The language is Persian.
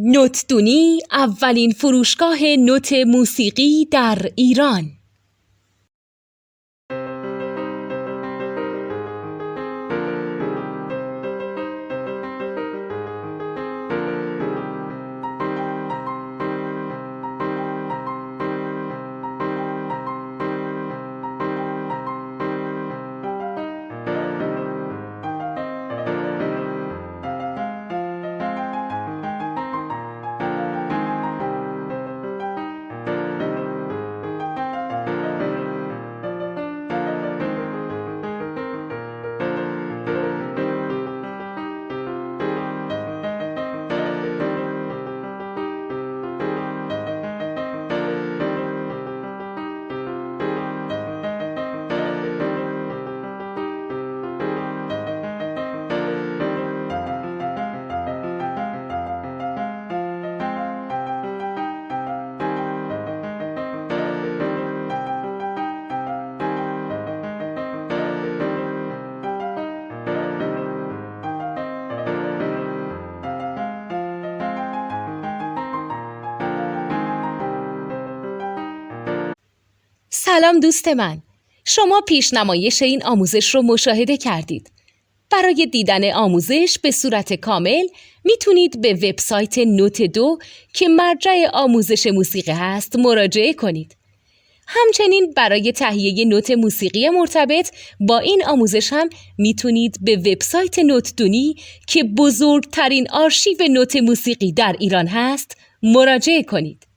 نوتدونی اولین فروشگاه نوت موسیقی در ایران. سلام دوست من، شما پیشنمایش این آموزش رو مشاهده کردید. برای دیدن آموزش به صورت کامل میتونید به وبسایت نوت2 که مرجع آموزش موسیقی هست مراجعه کنید. همچنین برای تهیه نوت موسیقی مرتبط با این آموزش هم میتونید به وبسایت نوتدونی که بزرگترین آرشیو نوت موسیقی در ایران هست مراجعه کنید.